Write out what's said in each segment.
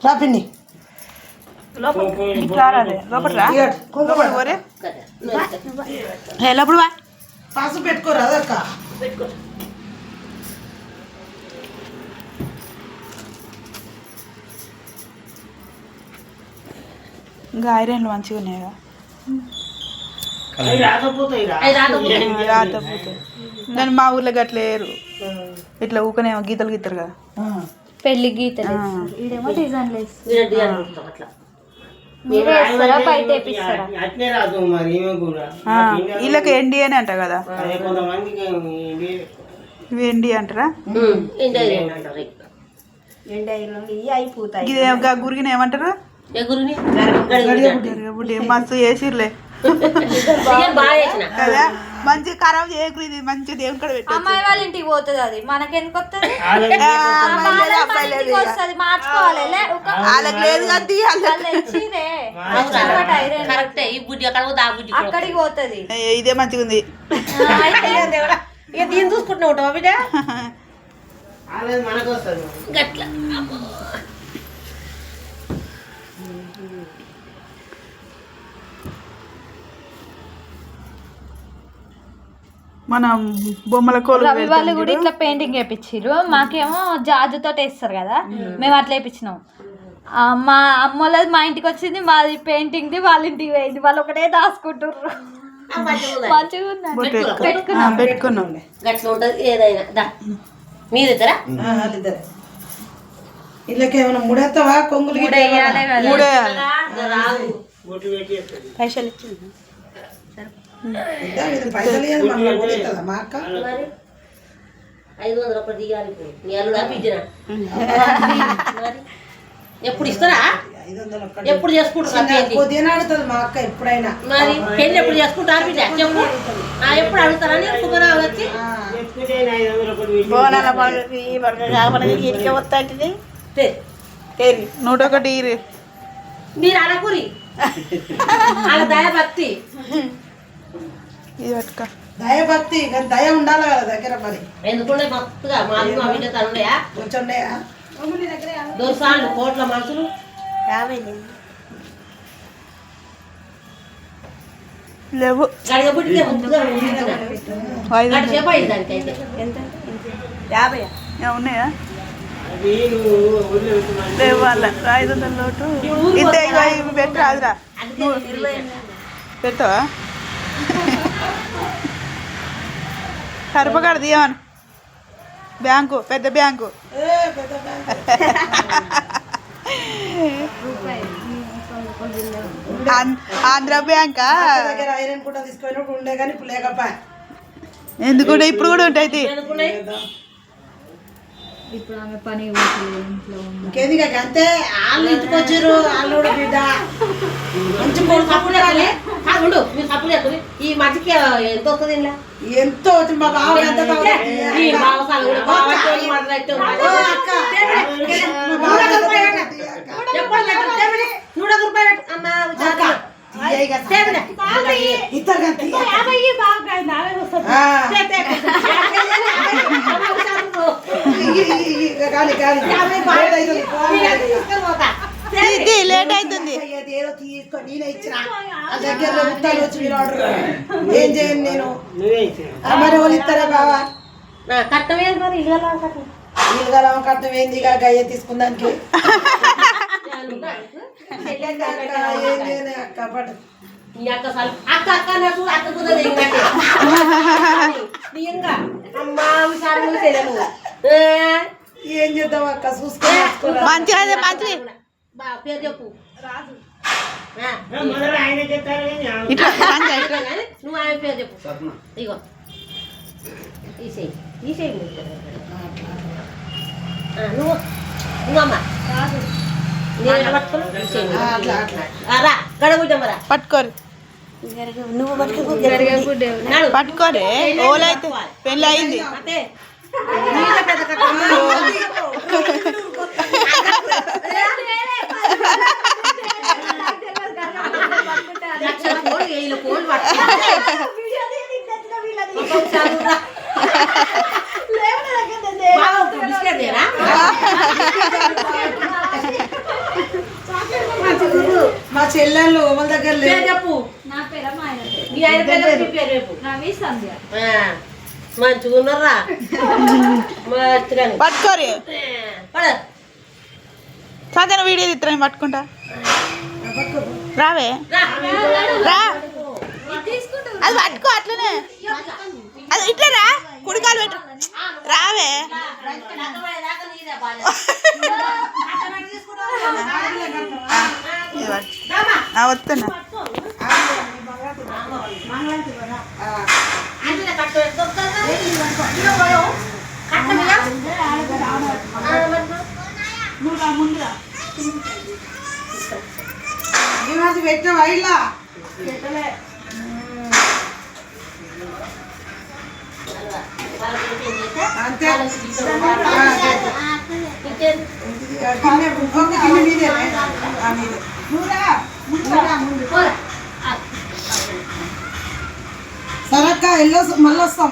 రా పిన్ని లోపల పాసు పెట్టుకోరా అదక్క ఇంకా ఐరన్లు మంచిగా ఉన్నాయి కదా కానీ మా ఊర్లో గట్లేరు ఇట్లా ఊకనేమో గీతలు గీతారు కదా పెళ్లి గీతలు ఇదేమో డిజైన్లు మీరే వేస్తారా బయట వేపిస్తారా వీళ్ళకి ఎండి అని అంట కదా ఇవి ఎండి అంటారా ఇది గురిగిన ఏమంటారు మస్తు చేసిర్లే కదా మంచి ఖరాబ్ చేయకు ఇది మంచి దేవుని కూడా పెట్టు అమ్మాయి వాళ్ళ ఇంటికి పోతుంది అది మనకెందుకు వస్తుంది మార్చుకోవాలి వాళ్ళకి లేదు అక్కడికి పోతుంది ఇదే మంచిగా ఉంది ఇక దీన్ని చూసుకుంటున్నా ఉంటావా బిడ్డ మనకు వస్తుంది గట్ల మనం బొమ్మల కోలు వాళ్ళు కూడా ఇట్లా పెయింటింగ్ వేయించారు మాకేమో జాజుతో వేస్తారు కదా మేము అట్లా వేయించినాం మా అమ్మలది మా ఇంటికి వచ్చింది మాది పెయింటింగ్ది వాళ్ళ ఇంటికి పోయింది వాళ్ళు ఒకటే దాచుకుంటుర్రు పెట్టుకున్నాం గట్ల ఉంటది ఏదైనా మీరిద్దరా ఇళ్ళకేమైనా ముడేస్తావా కొంగులు పైసలు ఇచ్చింది పైసలు మా అక్క 500 రూపాయలు దిగాలి ఎప్పుడు ఇస్తారా ఎప్పుడు చేసుకుంటారు అడుగుతుంది మా అక్క ఎప్పుడైనా మరి పెళ్ళి ఎప్పుడు చేసుకుంటారు బిడ్డ చెప్పు ఎప్పుడు అడుగుతారని కుదరా వచ్చి నూటొకటి మీరు అనకూరి వాళ్ళ దయభక్తి ఇది పట్టుక దయభక్తి దయ ఉండాలి కదా దగ్గర మరి ఎందుకుంటే భక్తిగా మా అమ్మ బిడ్డ తనుండయా కొంచెం ఉన్నాయా దోసాలు కోట్ల మనుషులు లేవు గడగబుట్టికే గడిచేపు అయింది దానికైతే ఉన్నాయా లేవు వాళ్ళ 500 నోటు ఇంతే ఇవి పెట్టు రాదురా పెట్టవా కరపకాడ తీయమని బ్యాంకు పెద్ద బ్యాంకు ఆంధ్ర బ్యాంకా దగ్గర ఐరన్ కూడా తీసుకున్నప్పుడు ఉండే కానీ ఇప్పుడు లేకపోయా ఎందుకుంటే ఇప్పుడు కూడా ఉంటాయి ఇప్పుడు ఆమె పని ఇంకేంది అంతే వాళ్ళు ఇంటికి వచ్చారు వాళ్ళు కూడా బిడ్డ మంచి ఉండు మీరు సప్పు లేకుండా ఈ మధ్యకి ఎంత వస్తుంది ఇలా ఎంతో మా బావ ఎంత లేట్ అవుతుంది ఏదో తీసుకో నేనే ఇచ్చిన దగ్గర ఉత్తాలు వచ్చి మీరు ఆర్డర్ ఏం చేయను నేను మరి వాళ్ళు ఇస్తారా బావా కట్టమే ఇల్లు గల కట్టం ఏంది గయ్య తీసుకుందానికి అక్క పట్టు అక్క అక్క నాకు అక్క కుదరదు ఏం చేద్దాం అక్క చూసుకొని మంచిగా మంచి పేరు చెప్పు రాజు నువ్వు ఆయన పేరు చెప్పు ఇగో ఈసేయి నువ్వు నువ్వమ్మా రాజు నేను గడబుడ్డమ్మరా పట్టుకోరు నువ్వు పట్టుకోరే ఓలైతే పెళ్ళి అయింది బిస్కెట్ చెల్లెళ్ళు వాళ్ళ దగ్గర పేరు లేదు. చెప్పు. నా పేరు మా ఆయన పేరు. మీ ఆయన పేరు చెప్పు, నీ పేరు చెప్పు. రవి సంధ్య. మంచిగా ఉన్నారా మంచిగా పట్టుకోరి పడ సాధారణ వీడియో తీస్తాను పట్టుకుంటా రావే రా అది పట్టుకో అట్లనే అది ఇట్లా రా కుడికాలు పెట్టు రావే వస్తున్నా అది పెట్టిన వైలా అంతే గిన్నె మీదే సరక్క ఎల్లో మళ్ళీ వస్తాం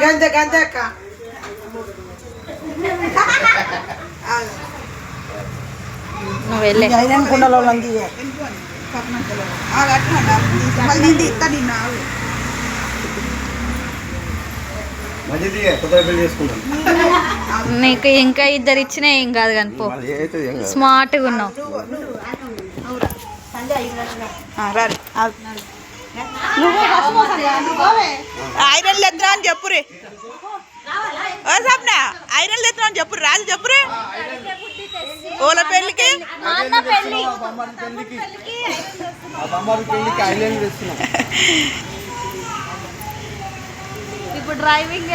గంతే గంతే అక్క నువ్వు వెళ్ళే ఐరన్ కుండలో ఉంది నీకు ఇంకా ఇద్దరు ఇచ్చినా ఏం కాదు కానీ పో స్మార్ట్గా ఉన్నావు ఐరన్ లెత్తరా అని చెప్పురే సప్న ఐరన్ లెత్తరా అని చెప్పురు రాజు చెప్పురే ఓల పెళ్ళికి మా అన్న పెళ్ళి ఇప్పుడు డ్రైవింగ్